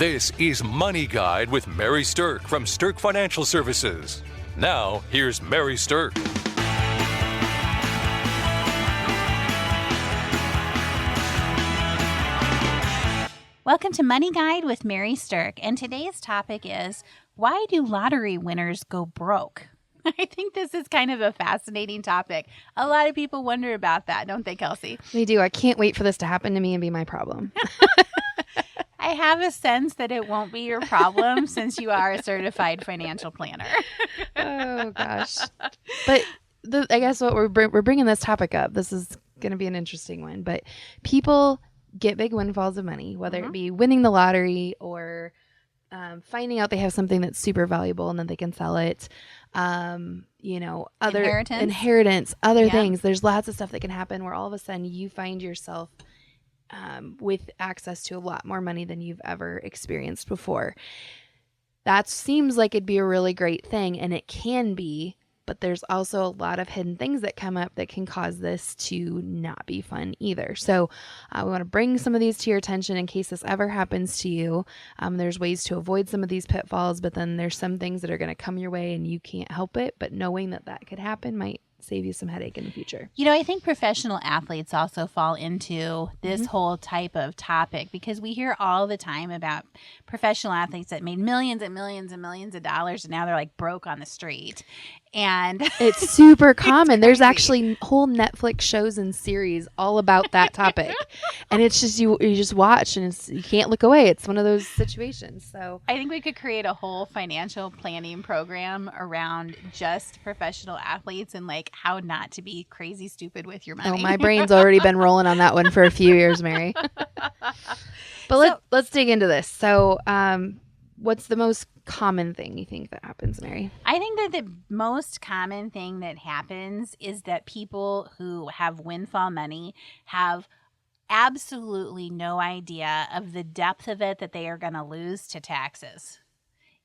This is Money Guide with Mary Sterk from Sterk Financial Services. Now, here's Mary Sterk. Welcome to Money Guide with Mary Sterk, and today's topic is, why do lottery winners go broke? I think this is kind of a fascinating topic. A lot of people wonder about that, don't they, Kelsey? They do. I can't wait for this to happen to me and be my problem. I have a sense that it won't be your problem since you are a certified financial planner. Oh, gosh. But I guess what we're bringing this topic up, this is going to be an interesting one, but people get big windfalls of money, whether it be winning the lottery or finding out they have something that's super valuable and then they can sell it. Other inheritance, other things. There's lots of stuff that can happen where all of a sudden you find yourself with access to a lot more money than you've ever experienced before. That seems like it'd be a really great thing, and it can be, but there's also a lot of hidden things that come up that can cause this to not be fun either. So we want to bring some of these to your attention in case this ever happens to you. There's ways to avoid some of these pitfalls, but then there's some things that are going to come your way and you can't help it. But knowing that that could happen might save you some headache in the future. You know, I think professional athletes also fall into this whole type of topic because we hear all the time about professional athletes that made millions and millions and millions of dollars and now they're like broke on the street. And it's super common. There's actually whole Netflix shows and series all about that topic. And it's just you just watch and you can't look away. It's one of those situations. So I think we could create a whole financial planning program around just professional athletes and like how not to be crazy stupid with your money. Oh, my brain's already been rolling on that one for a few years, Mary. But let's dig into this. So what's the most common thing you think that happens, Mary? I think that the most common thing that happens is that people who have windfall money have absolutely no idea of the depth of it that they are going to lose to taxes.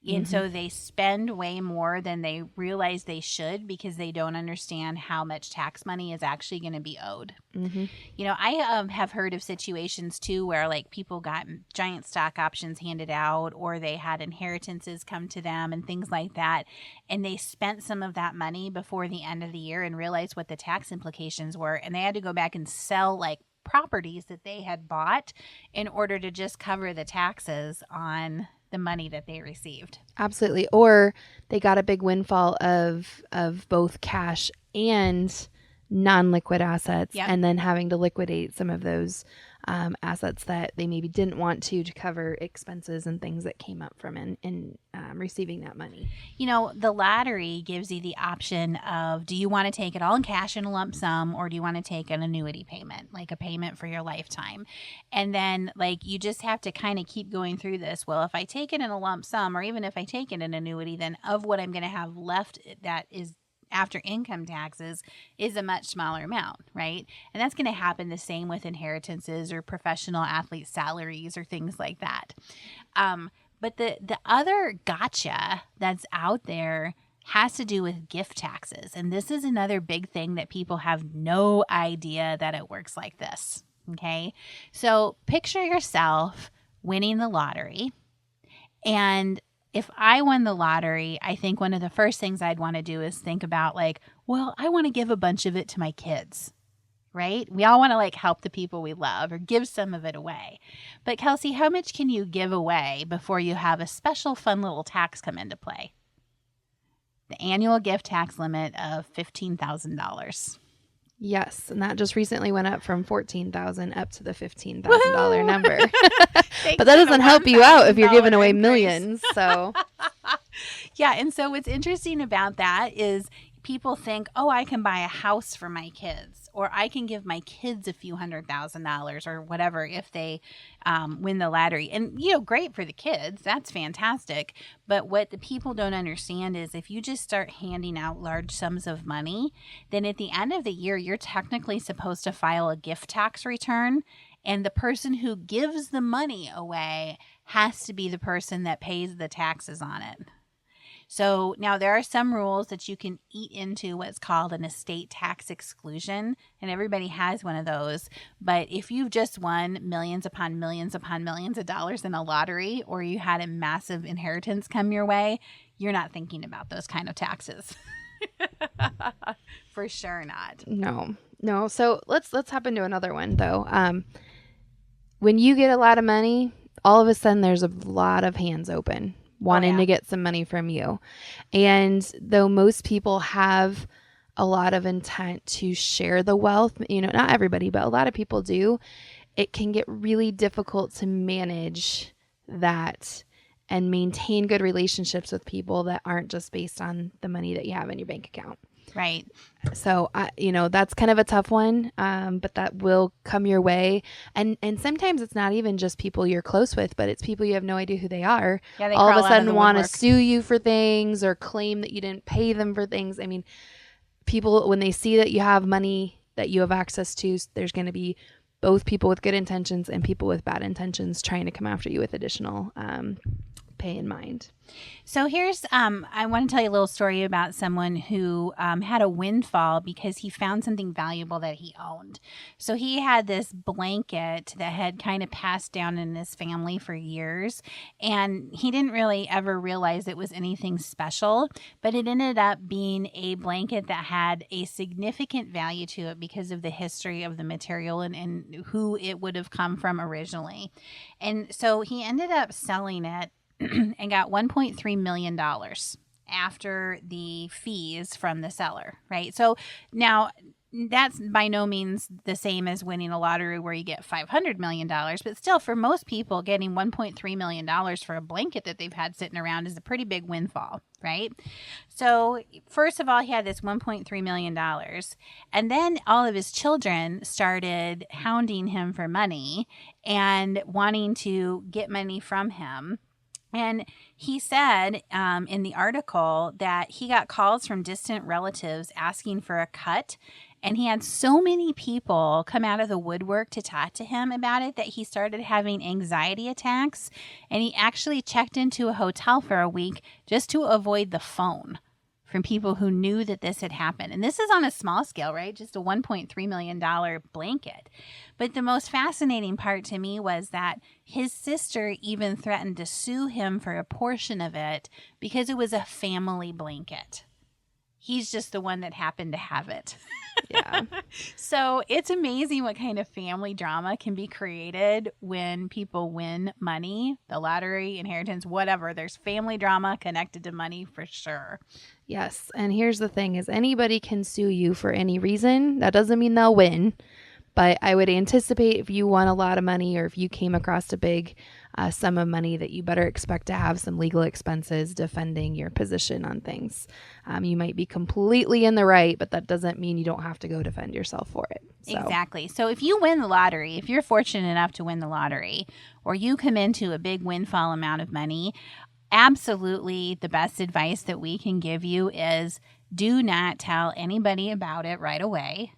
And so they spend way more than they realize they should because they don't understand how much tax money is actually going to be owed. You know, I have heard of situations too where like people got giant stock options handed out or they had inheritances come to them and things like that. And they spent some of that money before the end of the year and realized what the tax implications were. And they had to go back and sell like properties that they had bought in order to just cover the taxes on the money that they received. Absolutely. Or they got a big windfall of both cash and non-liquid assets, and then having to liquidate some of those assets that they maybe didn't want to cover expenses and things that came up from in receiving that money. You know, the lottery gives you the option of, do you want to take it all in cash in a lump sum, or do you want to take an annuity payment, like a payment for your lifetime? And then like you just have to kind of keep going through this. Well, if I take it in a lump sum, or even if I take it in an annuity, then of what I'm going to have left that is after income taxes is a much smaller amount, right? And that's going to happen the same with inheritances or professional athlete salaries or things like that. But the other gotcha that's out there has to do with gift taxes. And this is another big thing that people have no idea that it works like this, okay? So picture yourself winning the lottery, and if I won the lottery, I think one of the first things I'd want to do is think about like, well, I want to give a bunch of it to my kids, right? We all want to like help the people we love or give some of it away. But Kelsey, how much can you give away before you have a special fun little tax come into play? The annual gift tax limit of $15,000. Yes, and that just recently went up from $14,000 up to the $15,000 number. But that doesn't help you out if you're giving away millions. So, yeah, and so what's interesting about that is people think, oh, I can buy a house for my kids, or I can give my kids a few $100,000 or whatever if they win the lottery. And, you know, great for the kids. That's fantastic. But what the people don't understand is if you just start handing out large sums of money, then at the end of the year, you're technically supposed to file a gift tax return. And the person who gives the money away has to be the person that pays the taxes on it. So now there are some rules that you can eat into what's called an estate tax exclusion, and everybody has one of those. But if you've just won millions upon millions upon millions of dollars in a lottery, or you had a massive inheritance come your way, you're not thinking about those kind of taxes. For sure not. No. So let's hop into another one though. When you get a lot of money, all of a sudden there's a lot of hands open wanting to get some money from you. And though most people have a lot of intent to share the wealth, not everybody, but a lot of people do, it can get really difficult to manage that and maintain good relationships with people that aren't just based on the money that you have in your bank account. Right. So, that's kind of a tough one, but that will come your way. And sometimes it's not even just people you're close with, but it's people you have no idea who they are. Yeah, they all of a crawl out sudden the want to woodwork. sue you for things or claim that you didn't pay them for things. I mean, people, when they see that you have money that you have access to, there's going to be both people with good intentions and people with bad intentions trying to come after you with additional pay in mind. So here's, I want to tell you a little story about someone who had a windfall because he found something valuable that he owned. So he had this blanket that had kind of passed down in his family for years, and he didn't really ever realize it was anything special, but it ended up being a blanket that had a significant value to it because of the history of the material and who it would have come from originally. And so he ended up selling it and got $1.3 million after the fees from the seller, right? So now that's by no means the same as winning a lottery where you get $500 million, but still for most people getting $1.3 million for a blanket that they've had sitting around is a pretty big windfall, right? So first of all, he had this $1.3 million, and then all of his children started hounding him for money and wanting to get money from him. And he said in the article that he got calls from distant relatives asking for a cut. And he had so many people come out of the woodwork to talk to him about it that he started having anxiety attacks. And he actually checked into a hotel for a week just to avoid the phone from people who knew that this had happened. And this is on a small scale, right? Just a $1.3 million blanket. But the most fascinating part to me was that his sister even threatened to sue him for a portion of it because it was a family blanket. He's just the one that happened to have it. Yeah. So it's amazing what kind of family drama can be created when people win money, the lottery, inheritance, whatever. There's family drama connected to money for sure. Yes. And here's the thing is anybody can sue you for any reason. That doesn't mean they'll win. But I would anticipate if you won a lot of money or if you came across a big sum of money that you better expect to have some legal expenses defending your position on things. You might be completely in the right, but that doesn't mean you don't have to go defend yourself for it. So. Exactly. So if you win the lottery, if you're fortunate enough to win the lottery, or you come into a big windfall amount of money, absolutely the best advice that we can give you is do not tell anybody about it right away.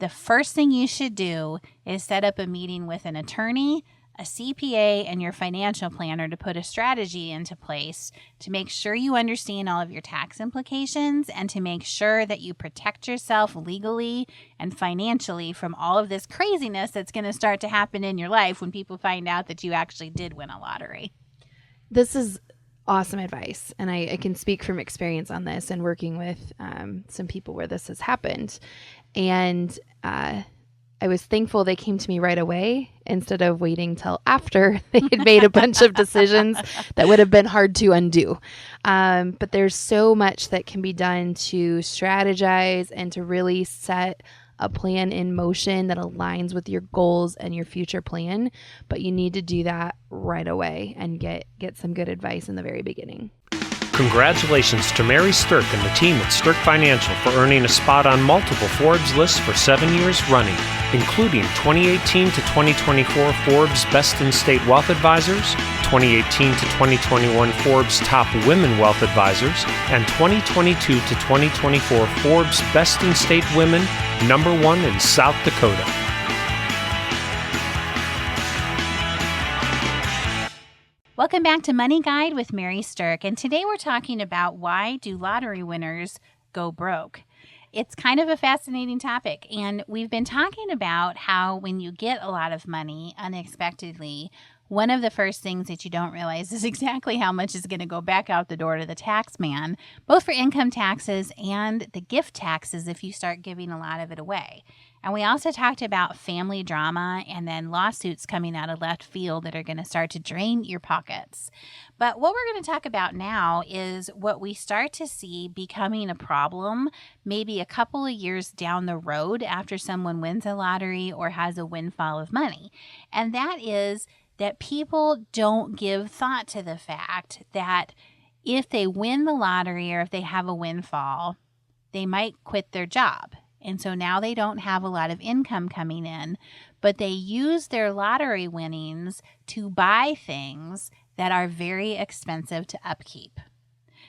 The first thing you should do is set up a meeting with an attorney, a CPA, and your financial planner to put a strategy into place to make sure you understand all of your tax implications and to make sure that you protect yourself legally and financially from all of this craziness that's going to start to happen in your life when people find out that you actually did win a lottery. This is awesome advice. And I can speak from experience on this and working with some people where this has happened. And I was thankful they came to me right away instead of waiting till after they had made a bunch of decisions that would have been hard to undo. But there's so much that can be done to strategize and to really set a plan in motion that aligns with your goals and your future plan. But you need to do that right away and get some good advice in the very beginning. Congratulations to Mary Sterk and the team at Sterk Financial for earning a spot on multiple Forbes lists for 7 years running, including 2018 to 2024 Forbes Best in State Wealth Advisors, 2018 to 2021 Forbes Top Women Wealth Advisors, and 2022 to 2024 Forbes Best in State Women, #1 in South Dakota. Welcome back to Money Guide with Mary Sterk, and today we're talking about why do lottery winners go broke? It's kind of a fascinating topic, and we've been talking about how when you get a lot of money unexpectedly, one of the first things that you don't realize is exactly how much is going to go back out the door to the tax man, both for income taxes and the gift taxes if you start giving a lot of it away. And we also talked about family drama and then lawsuits coming out of left field that are going to start to drain your pockets. But what we're going to talk about now is what we start to see becoming a problem maybe a couple of years down the road after someone wins a lottery or has a windfall of money. And that is that people don't give thought to the fact that if they win the lottery or if they have a windfall, they might quit their job. And so now they don't have a lot of income coming in, but they use their lottery winnings to buy things that are very expensive to upkeep.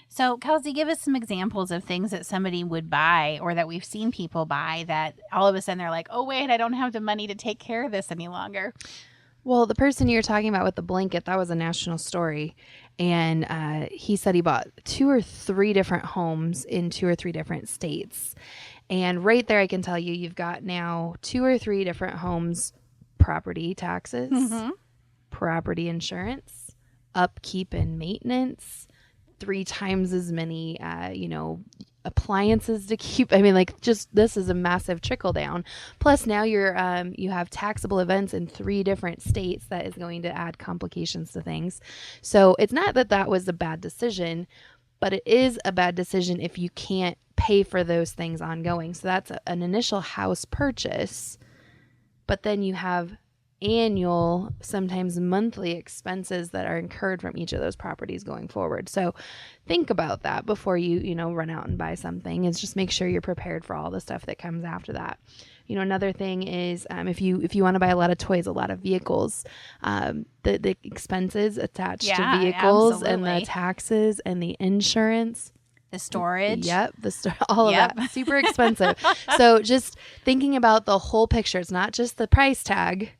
So, Kelsey, give us some examples of things that somebody would buy or that we've seen people buy that all of a sudden they're like, oh, wait, I don't have the money to take care of this any longer. Well, the person you're talking about with the blanket, that was a national story. And he said he bought 2 or 3 different homes in 2 or 3 different states. And right there, I can tell you, you've got now 2 or 3 different homes, property taxes, property insurance, upkeep and maintenance, 3 times as many, appliances to keep. I mean, like, just this is a massive trickle down. Plus now you have taxable events in 3 different states that is going to add complications to things. So it's not that that was a bad decision, but it is a bad decision if you can't pay for those things ongoing. So that's an initial house purchase, but then you have annual, sometimes monthly expenses that are incurred from each of those properties going forward. So think about that before you run out and buy something. Is just make sure you're prepared for all the stuff that comes after that. Another thing is if you want to buy a lot of toys, a lot of vehicles, the expenses attached to vehicles and the taxes and the insurance. The storage. Yep. All of that. Super expensive. So just thinking about the whole picture. It's not just the price tag.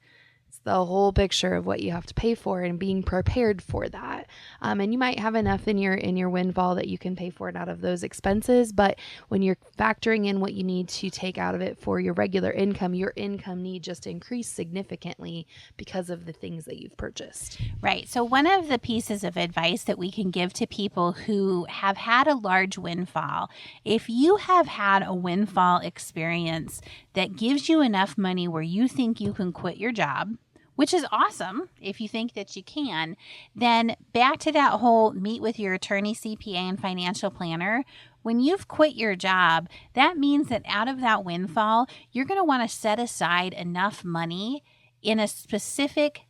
It's the whole picture of what you have to pay for and being prepared for that. And you might have enough in your windfall that you can pay for it out of those expenses. But when you're factoring in what you need to take out of it for your regular income, your income need just increase significantly because of the things that you've purchased. Right. So one of the pieces of advice that we can give to people who have had a large windfall, if you have had a windfall experience that gives you enough money where you think you can quit your job, which is awesome if you think that you can, then back to that whole meet with your attorney, CPA, and financial planner. When you've quit your job, that means that out of that windfall, you're going to want to set aside enough money in a specific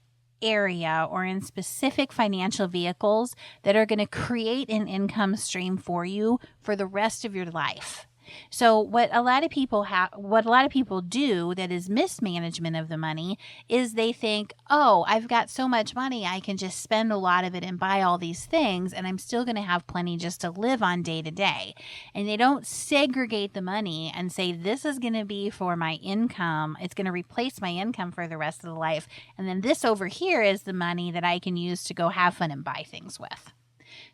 area or in specific financial vehicles that are going to create an income stream for you for the rest of your life. So what a lot of people do that is mismanagement of the money is they think, oh, I've got so much money, I can just spend a lot of it and buy all these things, and I'm still going to have plenty just to live on day to day. And they don't segregate the money and say, this is going to be for my income. It's going to replace my income for the rest of the life. And then this over here is the money that I can use to go have fun and buy things with.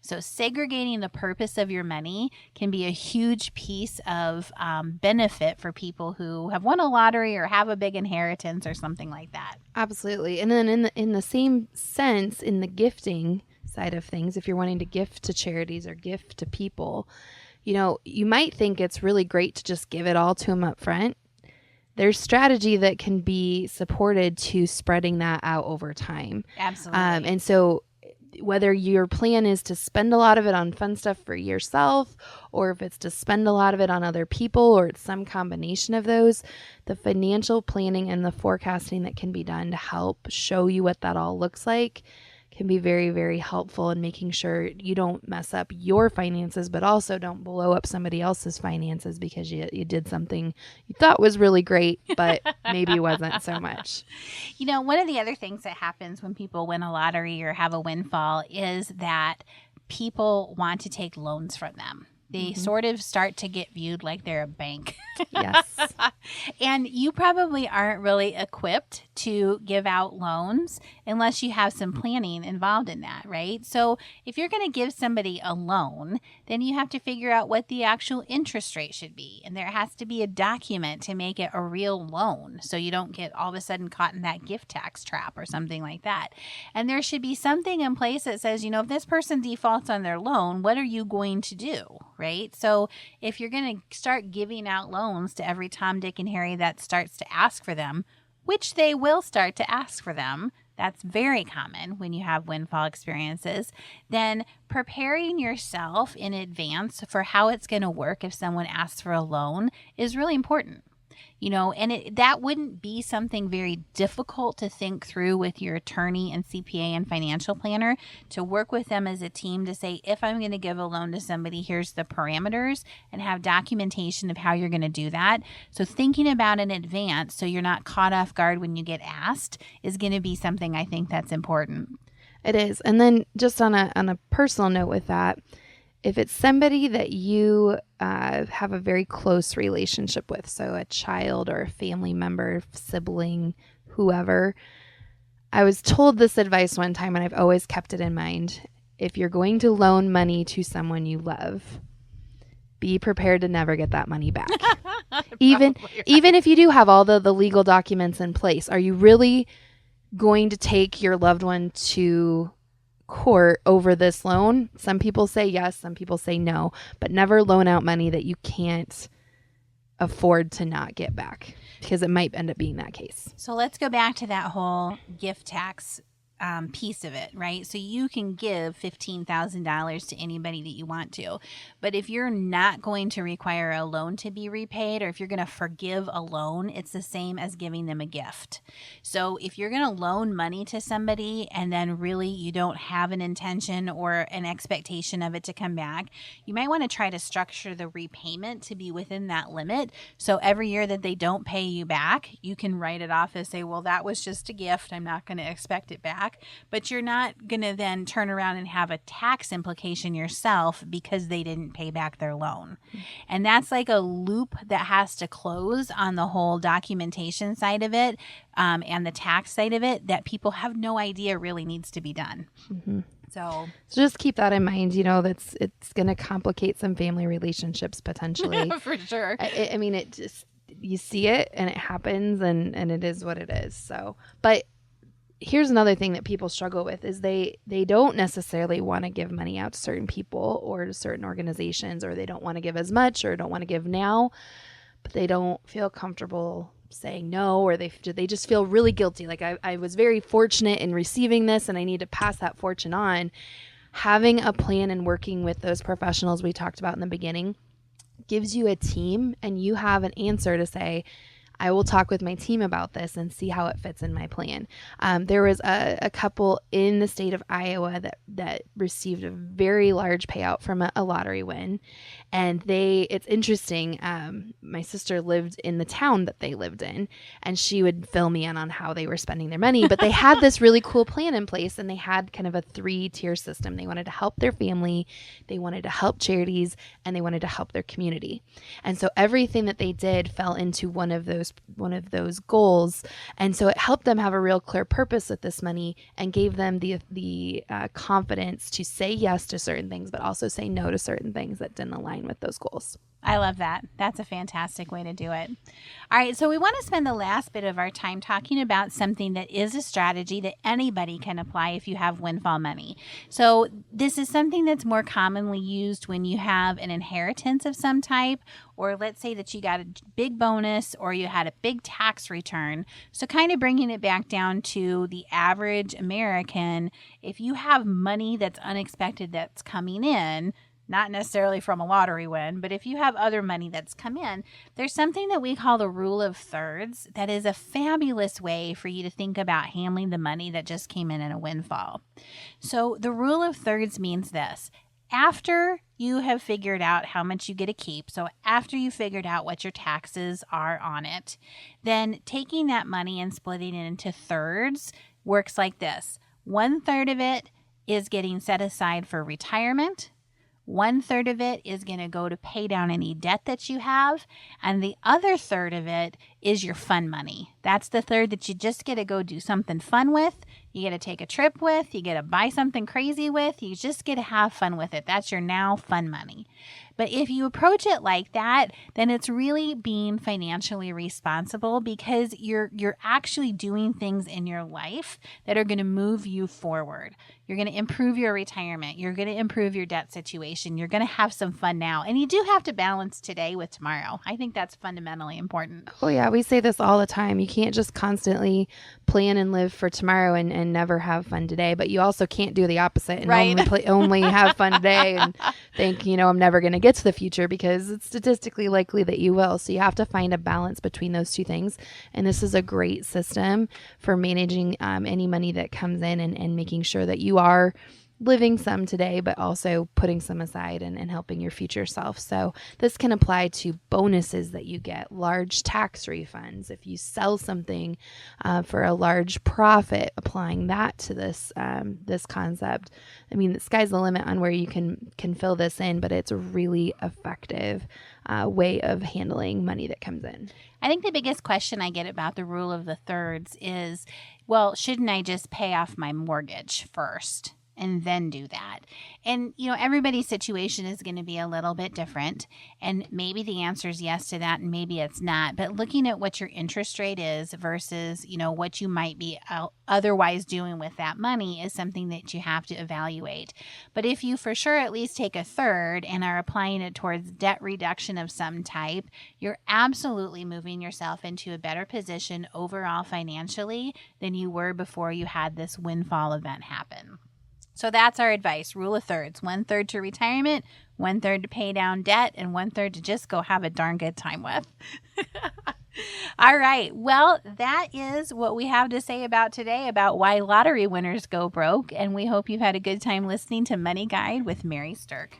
So segregating the purpose of your money can be a huge piece of benefit for people who have won a lottery or have a big inheritance or something like that. Absolutely. And then in the same sense, in the gifting side of things, if you're wanting to gift to charities or gift to people, you might think it's really great to just give it all to them up front. There's strategy that can be supported to spreading that out over time. Absolutely. And so whether your plan is to spend a lot of it on fun stuff for yourself, or if it's to spend a lot of it on other people, or it's some combination of those, the financial planning and the forecasting that can be done to help show you what that all looks like can be very, very helpful in making sure you don't mess up your finances, but also don't blow up somebody else's finances because you did something you thought was really great, but maybe wasn't so much. One of the other things that happens when people win a lottery or have a windfall is that people want to take loans from them. They sort of start to get viewed like they're a bank. Yes. And you probably aren't really equipped to give out loans unless you have some planning involved in that, right? So if you're going to give somebody a loan, then you have to figure out what the actual interest rate should be. And there has to be a document to make it a real loan so you don't get all of a sudden caught in that gift tax trap or something like that. And there should be something in place that says, if this person defaults on their loan, what are you going to do, right? So if you're going to start giving out loans to every Tom, Dick, and Harry that starts to ask for them, which they will start to ask for them, that's very common when you have windfall experiences, then preparing yourself in advance for how it's going to work if someone asks for a loan is really important. And that wouldn't be something very difficult to think through with your attorney and CPA and financial planner, to work with them as a team to say, if I'm going to give a loan to somebody, here's the parameters, and have documentation of how you're going to do that. So thinking about it in advance so you're not caught off guard when you get asked is going to be something I think that's important. It is. And then just on a personal note with that, if it's somebody that you have a very close relationship with, so a child or a family member, sibling, whoever, I was told this advice one time and I've always kept it in mind. If you're going to loan money to someone you love, be prepared to never get that money back. even if you do have all the legal documents in place, are you really going to take your loved one to court over this loan? Some people say yes, some people say no, but never loan out money that you can't afford to not get back, because it might end up being that case. So let's go back to that whole gift tax piece of it, right? So you can give $15,000 to anybody that you want to, but if you're not going to require a loan to be repaid, or if you're going to forgive a loan, it's the same as giving them a gift. So if you're going to loan money to somebody and then really you don't have an intention or an expectation of it to come back, you might want to try to structure the repayment to be within that limit. So every year that they don't pay you back, you can write it off as say, well, that was just a gift. I'm not going to expect it back. But you're not going to then turn around and have a tax implication yourself because they didn't pay back their loan. And that's like a loop that has to close on the whole documentation side of it and the tax side of it that people have no idea really needs to be done. Mm-hmm. So just keep that in mind. That's it's going to complicate some family relationships potentially. For sure. I mean, it just, you see it and it happens and it is what it is. So, but here's another thing that people struggle with is they don't necessarily want to give money out to certain people or to certain organizations, or they don't want to give as much or don't want to give now, but they don't feel comfortable saying no, or they just feel really guilty. Like I was very fortunate in receiving this and I need to pass that fortune on. Having a plan and working with those professionals we talked about in the beginning gives you a team, and you have an answer to say, I will talk with my team about this and see how it fits in my plan. There was a couple in the state of Iowa that received a very large payout from a lottery win. And it's interesting. My sister lived in the town that they lived in, and she would fill me in on how they were spending their money. But they had this really cool plan in place, and they had kind of a 3-tier system. They wanted to help their family, they wanted to help charities, and they wanted to help their community. And so everything that they did fell into one of those goals. And so it helped them have a real clear purpose with this money and gave them the confidence to say yes to certain things, but also say no to certain things that didn't align with those goals. I love that. That's a fantastic way to do it. All right, so we want to spend the last bit of our time talking about something that is a strategy that anybody can apply if you have windfall money. So this is something that's more commonly used when you have an inheritance of some type, or let's say that you got a big bonus or you had a big tax return. So kind of bringing it back down to the average American, if you have money that's unexpected that's coming in, not necessarily from a lottery win, but if you have other money that's come in, there's something that we call the rule of thirds that is a fabulous way for you to think about handling the money that just came in a windfall. So the rule of thirds means this. After you have figured out how much you get to keep, so after you figured out what your taxes are on it, then taking that money and splitting it into thirds works like this. 1/3 of it is getting set aside for retirement. 1/3 of it is going to go to pay down any debt that you have. And the other third of it is your fun money. That's the third that you just get to go do something fun with. You get to take a trip with. You get to buy something crazy with. You just get to have fun with it. That's your now fun money. But if you approach it like that, then it's really being financially responsible, because you're actually doing things in your life that are going to move you forward. You're going to improve your retirement. You're going to improve your debt situation. You're going to have some fun now. And you do have to balance today with tomorrow. I think that's fundamentally important. Oh, yeah. We say this all the time. You can't just constantly plan and live for tomorrow and never have fun today. But you also can't do the opposite and right. only have fun today and think, I'm never going to get to the future, because it's statistically likely that you will. So you have to find a balance between those two things. And this is a great system for managing any money that comes in and making sure that you are living some today, but also putting some aside and helping your future self. So this can apply to bonuses that you get, large tax refunds. If you sell something for a large profit, applying that to this concept. I mean, the sky's the limit on where you can fill this in, but it's a really effective way of handling money that comes in. I think the biggest question I get about the rule of the thirds is, well, shouldn't I just pay off my mortgage first and then do that? And, everybody's situation is going to be a little bit different. And maybe the answer is yes to that, and maybe it's not. But looking at what your interest rate is versus, what you might be otherwise doing with that money is something that you have to evaluate. But if you for sure at least take a third and are applying it towards debt reduction of some type, you're absolutely moving yourself into a better position overall financially than you were before you had this windfall event happen. So that's our advice. Rule of thirds: 1/3 to retirement, 1/3 to pay down debt, and 1/3 to just go have a darn good time with. All right. Well, that is what we have to say about today about why lottery winners go broke. And we hope you've had a good time listening to Money Guide with Mary Sterk.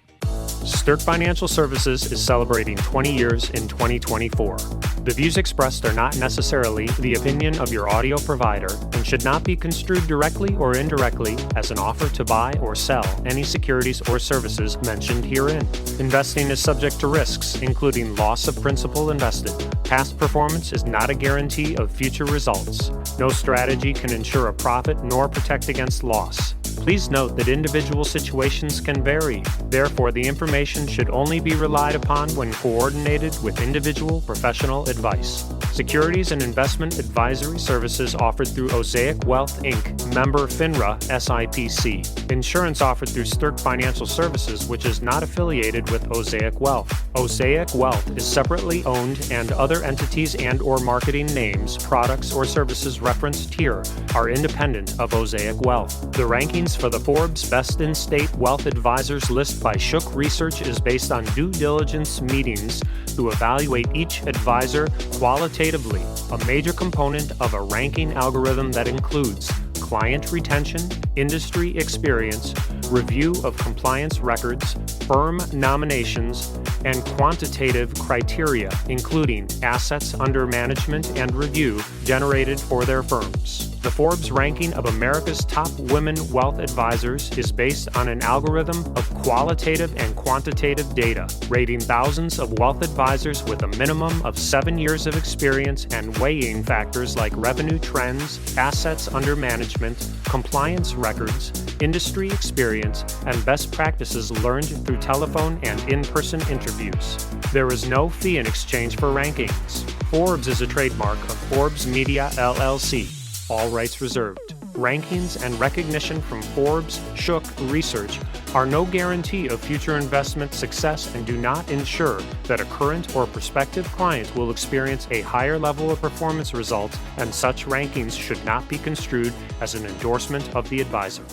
Sterk Financial Services is celebrating 20 years in 2024. The views expressed are not necessarily the opinion of your audio provider and should not be construed directly or indirectly as an offer to buy or sell any securities or services mentioned herein. Investing is subject to risks, including loss of principal invested. Past performance is not a guarantee of future results. No strategy can ensure a profit nor protect against loss. Please note that individual situations can vary. Therefore, the information should only be relied upon when coordinated with individual professional advice. Securities and investment advisory services offered through Osaic Wealth, Inc., member FINRA, SIPC. Insurance offered through Sterk Financial Services, which is not affiliated with Osaic Wealth. Osaic Wealth is separately owned, and other entities and/or marketing names, products, or services referenced here are independent of Osaic Wealth. The rankings for the Forbes Best in State Wealth Advisors list by Shook Research is based on due diligence meetings to evaluate each advisor qualitatively, a major component of a ranking algorithm that includes client retention, industry experience, review of compliance records, firm nominations, and quantitative criteria, including assets under management and review generated for their firms. The Forbes ranking of America's top women wealth advisors is based on an algorithm of qualitative and quantitative data, rating thousands of wealth advisors with a minimum of 7 years of experience and weighing factors like revenue trends, assets under management, compliance records, industry experience, and best practices learned through telephone and in-person interviews. There is no fee in exchange for rankings. Forbes is a trademark of Forbes Media, LLC. All rights reserved. Rankings and recognition from Forbes, Shook Research are no guarantee of future investment success and do not ensure that a current or prospective client will experience a higher level of performance results, and such rankings should not be construed as an endorsement of the advisor.